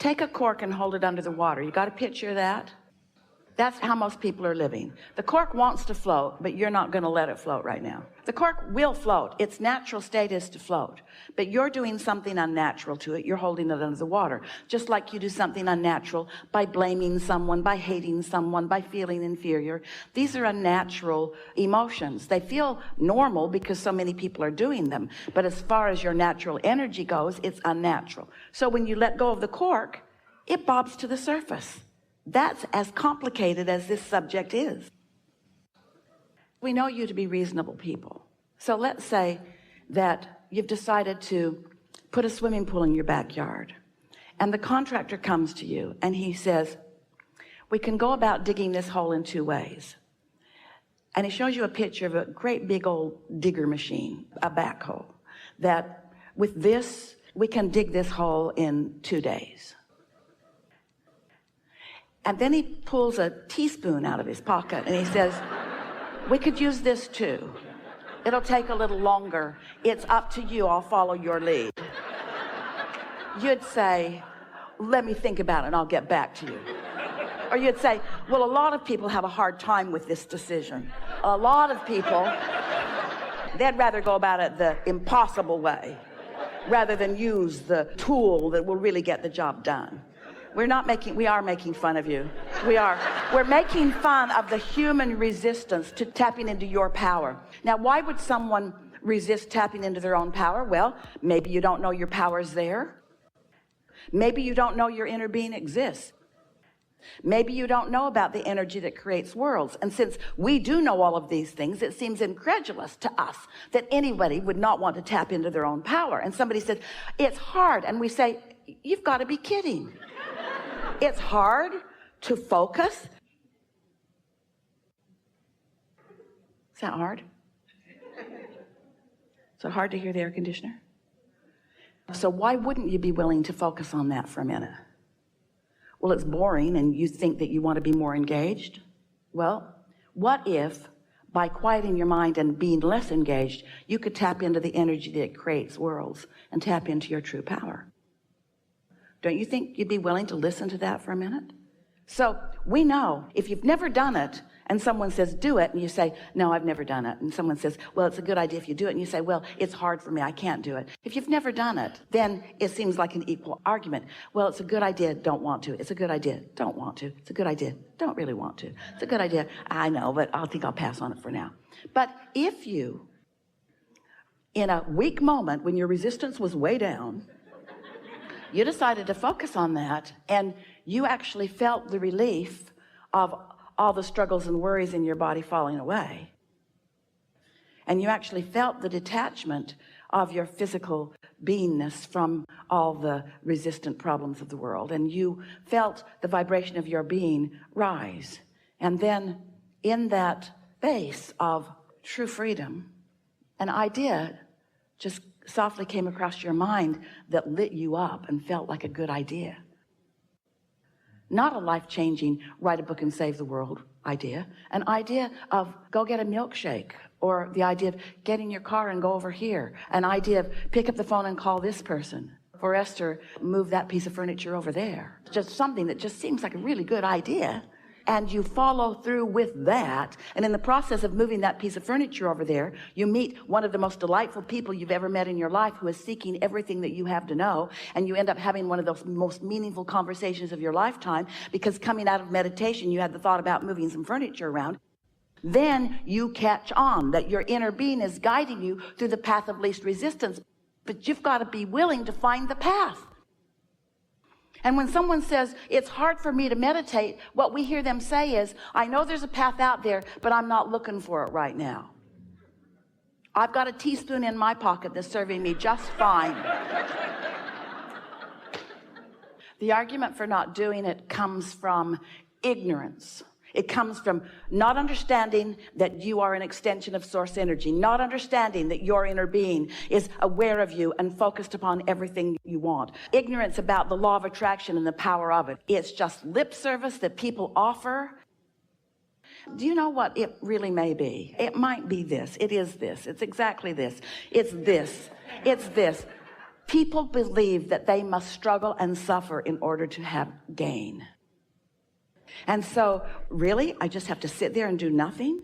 Take a cork and hold it under the water. You got a picture of that? That's how most people are living. The cork wants to float, but you're not going to let it float right now. The cork will float. Its natural state is to float, but you're doing something unnatural to it. You're holding it under the water, just like you do something unnatural by blaming someone, by hating someone, by feeling inferior. These are unnatural emotions. They feel normal because so many people are doing them, but as far as your natural energy goes, it's unnatural. So when you let go of the cork, it bobs to the surface. That's as complicated as this subject is. We know you to be reasonable people. So let's say that you've decided to put a swimming pool in your backyard, and the contractor comes to you and he says, we can go about digging this hole in 2 ways. And he shows you a picture of a great big old digger machine, a backhoe, that with this, we can dig this hole in 2 days. And then he pulls a teaspoon out of his pocket and he says, we could use this too. It'll take a little longer. It's up to you. I'll follow your lead. You'd say, let me think about it and I'll get back to you. Or you'd say, well, a lot of people have a hard time with this decision. A lot of people, they'd rather go about it the impossible way rather than use the tool that will really get the job done. We are making fun of you. We're making fun of the human resistance to tapping into your power. Now, why would someone resist tapping into their own power? Well, maybe you don't know your power's there. Maybe you don't know your inner being exists. Maybe you don't know about the energy that creates worlds. And since we do know all of these things, it seems incredulous to us that anybody would not want to tap into their own power. And somebody says, it's hard. And we say, you've got to be kidding. It's hard to focus. Is that hard? Is it hard to hear the air conditioner? So why wouldn't you be willing to focus on that for a minute? Well, it's boring and you think that you want to be more engaged. Well, what if by quieting your mind and being less engaged, you could tap into the energy that creates worlds and tap into your true power? Don't you think you'd be willing to listen to that for a minute? So we know if you've never done it and someone says, do it, and you say, no, I've never done it. And someone says, well, it's a good idea if you do it. And you say, well, it's hard for me. I can't do it. If you've never done it, then it seems like an equal argument. Well, it's a good idea. Don't want to. It's a good idea. Don't want to. It's a good idea. Don't really want to. It's a good idea. I know, but I think I'll pass on it for now. But if you, in a weak moment when your resistance was way down, you decided to focus on that, and you actually felt the relief of all the struggles and worries in your body falling away. And you actually felt the detachment of your physical beingness from all the resistant problems of the world. And you felt the vibration of your being rise. And then in that base of true freedom, an idea just softly came across your mind that lit you up and felt like a good idea. Not a life-changing, write a book and save the world idea. An idea of go get a milkshake, or the idea of get in your car and go over here. An idea of pick up the phone and call this person. For Esther, move that piece of furniture over there. Just something that just seems like a really good idea. And you follow through with that. And in the process of moving that piece of furniture over there, you meet one of the most delightful people you've ever met in your life who is seeking everything that you have to know. And you end up having one of those most meaningful conversations of your lifetime, because coming out of meditation, you had the thought about moving some furniture around. Then you catch on that your inner being is guiding you through the path of least resistance. But you've got to be willing to find the path. And when someone says, it's hard for me to meditate, what we hear them say is, I know there's a path out there, but I'm not looking for it right now. I've got a teaspoon in my pocket that's serving me just fine. The argument for not doing it comes from ignorance. It comes from not understanding that you are an extension of source energy, not understanding that your inner being is aware of you and focused upon everything you want. Ignorance about the law of attraction and the power of it. It's just lip service that people offer. Do you know what it really may be? It might be this. It is this. It's exactly this. It's this. It's this. People believe that they must struggle and suffer in order to have gain. And so, really, I just have to sit there and do nothing?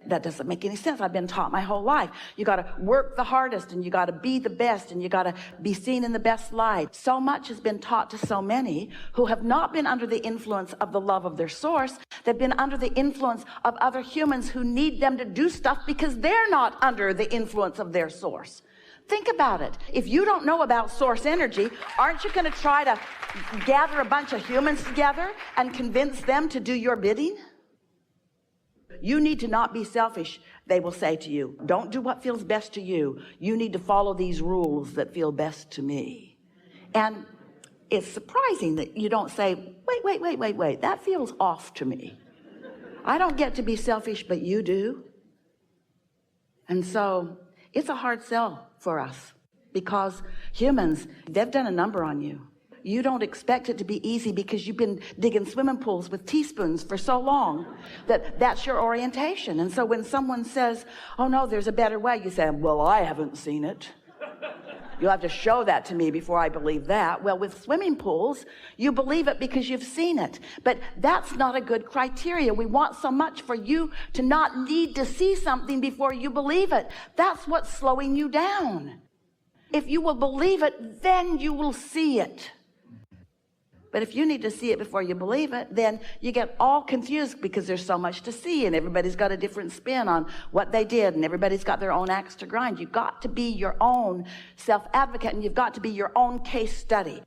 That doesn't make any sense. I've been taught my whole life. You got to work the hardest, and you got to be the best, and you got to be seen in the best light. So much has been taught to so many who have not been under the influence of the love of their source. They've been under the influence of other humans who need them to do stuff because they're not under the influence of their source. Think about it. If you don't know about source energy, aren't you going to try to gather a bunch of humans together and convince them to do your bidding? You need to not be selfish, they will say to you. Don't do what feels best to you. You need to follow these rules that feel best to me. And it's surprising that you don't say, wait, that feels off to me. I don't get to be selfish, but you do. And so it's a hard sell for us because humans, they've done a number on you. You don't expect it to be easy because you've been digging swimming pools with teaspoons for so long that that's your orientation. And so when someone says, oh no, there's a better way, you say, well, I haven't seen it. You'll have to show that to me before I believe that. Well, with swimming pools, you believe it because you've seen it. But that's not a good criteria. We want so much for you to not need to see something before you believe it. That's what's slowing you down. If you will believe it, then you will see it. But if you need to see it before you believe it, then you get all confused because there's so much to see and everybody's got a different spin on what they did and everybody's got their own axe to grind. You've got to be your own self-advocate and you've got to be your own case study.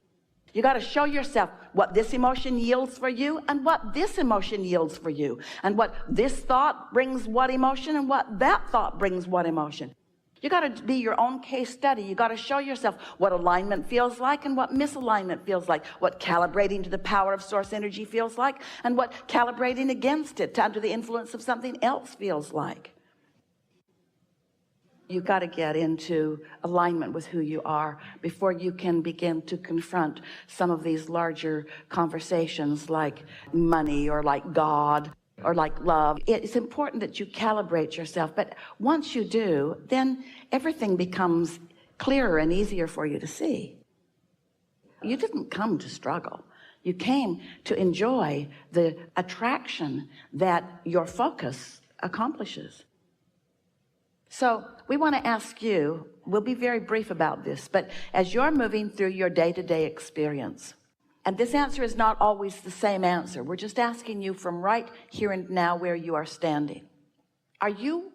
You got to show yourself what this emotion yields for you and what this emotion yields for you and what this thought brings what emotion and what that thought brings what emotion. You got to be your own case study. You got to show yourself what alignment feels like and what misalignment feels like, what calibrating to the power of source energy feels like, and what calibrating against it to under the influence of something else feels like. You've got to get into alignment with who you are before you can begin to confront some of these larger conversations like money or like God or like love. It's important that you calibrate yourself, but once you do, then everything becomes clearer and easier for you to see. You didn't come to struggle. You came to enjoy the attraction that your focus accomplishes. So we want to ask you, we'll be very brief about this, but as you're moving through your day-to-day experience, and this answer is not always the same answer. We're just asking you from right here and now where you are standing. Are you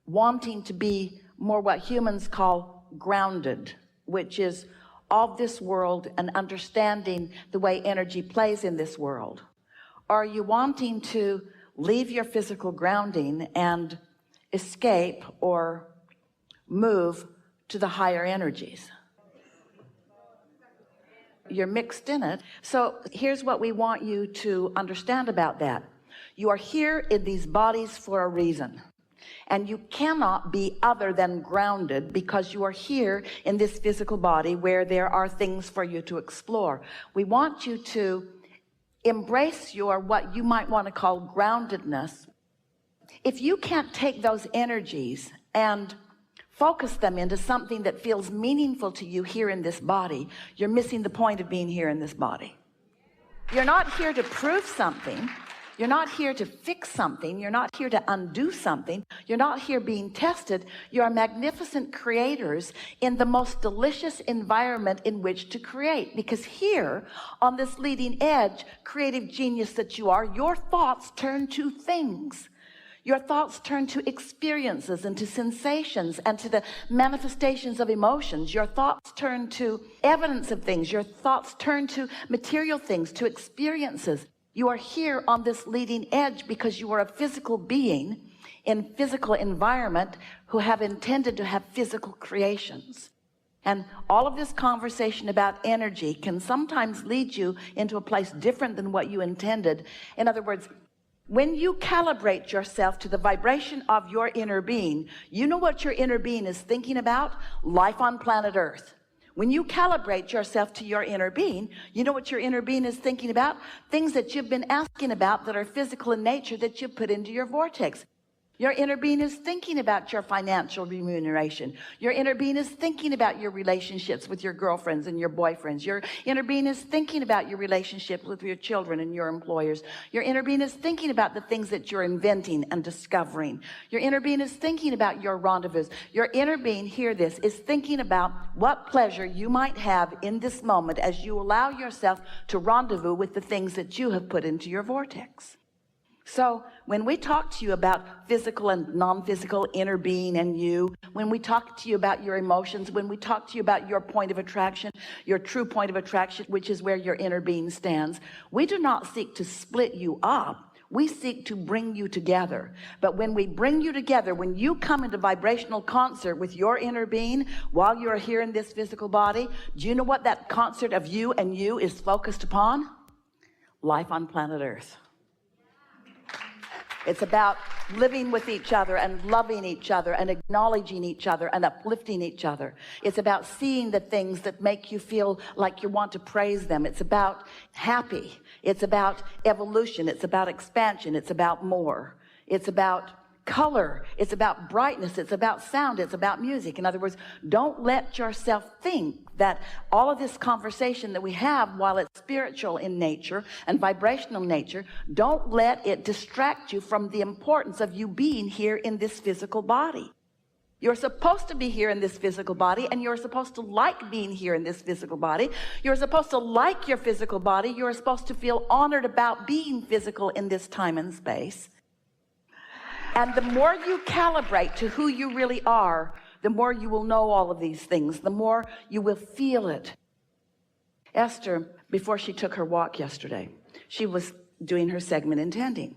wanting to be more what humans call grounded, which is of this world and understanding the way energy plays in this world? Or are you wanting to leave your physical grounding and escape or move to the higher energies? You're mixed in it. So here's what we want you to understand about that. You are here in these bodies for a reason. And you cannot be other than grounded because you are here in this physical body where there are things for you to explore. We want you to embrace your, what you might want to call groundedness. If you can't take those energies and focus them into something that feels meaningful to you here in this body, you're missing the point of being here in this body. You're not here to prove something. You're not here to fix something. You're not here to undo something. You're not here being tested. You are magnificent creators in the most delicious environment in which to create. Because here, on this leading edge, creative genius that you are, your thoughts turn to things. Your thoughts turn to experiences and to sensations and to the manifestations of emotions. Your thoughts turn to evidence of things. Your thoughts turn to material things, to experiences. You are here on this leading edge because you are a physical being in physical environment who have intended to have physical creations. And all of this conversation about energy can sometimes lead you into a place different than what you intended. In other words, when you calibrate yourself to the vibration of your inner being, you know what your inner being is thinking about? Life on planet Earth. When you calibrate yourself to your inner being, you know what your inner being is thinking about? Things that you've been asking about that are physical in nature that you put into your vortex. Your inner being is thinking about your financial remuneration. Your inner being is thinking about your relationships with your girlfriends and your boyfriends. Your inner being is thinking about your relationships with your children and your employers. Your inner being is thinking about the things that you're inventing and discovering. Your inner being is thinking about your rendezvous. Your inner being, hear this, is thinking about what pleasure you might have in this moment as you allow yourself to rendezvous with the things that you have put into your vortex. So when we talk to you about physical and non-physical inner being and you, when we talk to you about your emotions, when we talk to you about your point of attraction, your true point of attraction, which is where your inner being stands, we do not seek to split you up. We seek to bring you together. But when we bring you together, when you come into vibrational concert with your inner being while you're here in this physical body, do you know what that concert of you and you is focused upon? Life on planet Earth. It's about living with each other and loving each other and acknowledging each other and uplifting each other. It's about seeing the things that make you feel like you want to praise them. It's about happy. It's about evolution. It's about expansion. It's about more. It's about color. It's about brightness. It's about sound. It's about music. In other words, don't let yourself think that all of this conversation that we have, while it's spiritual in nature and vibrational nature, don't let it distract you from the importance of you being here in this physical body. You're supposed to be here in this physical body, and you're supposed to like being here in this physical body. You're supposed to like your physical body. You're supposed to feel honored about being physical in this time and space. And the more you calibrate to who you really are, the more you will know all of these things, the more you will feel it. Esther, before she took her walk yesterday, she was doing her segment intending.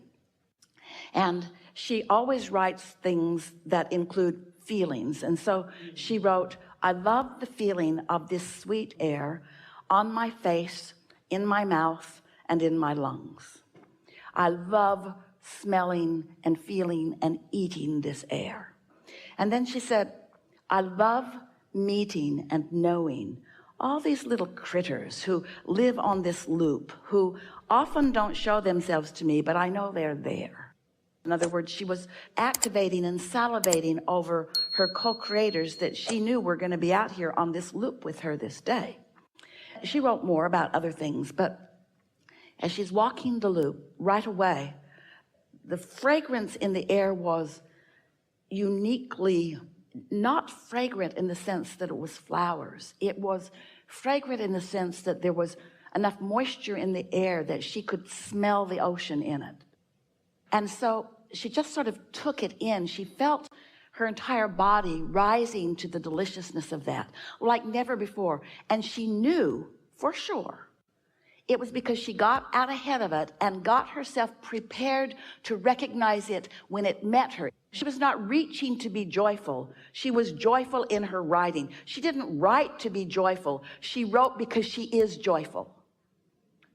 And she always writes things that include feelings. And so she wrote, I love the feeling of this sweet air on my face, in my mouth, and in my lungs. I love smelling and feeling and eating this air. And then she said, I love meeting and knowing all these little critters who live on this loop, who often don't show themselves to me, but I know they're there. In other words, she was activating and salivating over her co-creators that she knew were going to be out here on this loop with her this day. She wrote more about other things, but as she's walking the loop, right away, the fragrance in the air was uniquely not fragrant in the sense that it was flowers. It was fragrant in the sense that there was enough moisture in the air that she could smell the ocean in it. And so she just sort of took it in. She felt her entire body rising to the deliciousness of that, like never before. And she knew for sure it was because she got out ahead of it and got herself prepared to recognize it when it met her. She was not reaching to be joyful. She was joyful in her writing. She didn't write to be joyful. She wrote because she is joyful.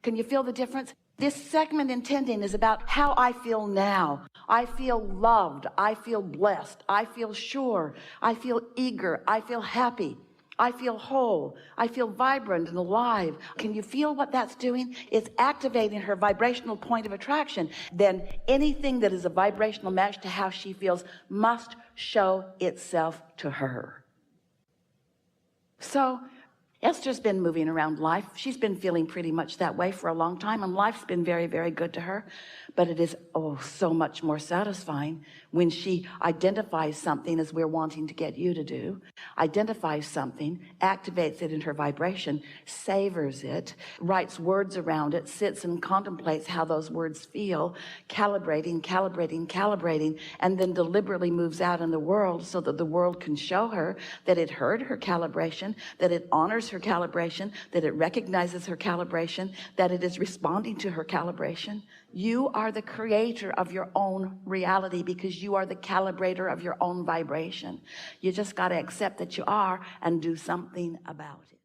Can you feel the difference? This segment intending is about how I feel now. I feel loved. I feel blessed. I feel sure. I feel eager. I feel happy. I feel whole. I feel vibrant and alive. Can you feel what that's doing? It's activating her vibrational point of attraction. Then anything that is a vibrational match to how she feels must show itself to her. So Esther's been moving around life. She's been feeling pretty much that way for a long time, and life's been very, very good to her. But it is, so much more satisfying when she identifies something, as we're wanting to get you to do, identifies something, activates it in her vibration, savors it, writes words around it, sits and contemplates how those words feel, calibrating, and then deliberately moves out in the world so that the world can show her that it heard her calibration, that it honors her calibration, that it recognizes her calibration, that it is responding to her calibration. You are the creator of your own reality because you are the calibrator of your own vibration. You just got to accept that you are and do something about it.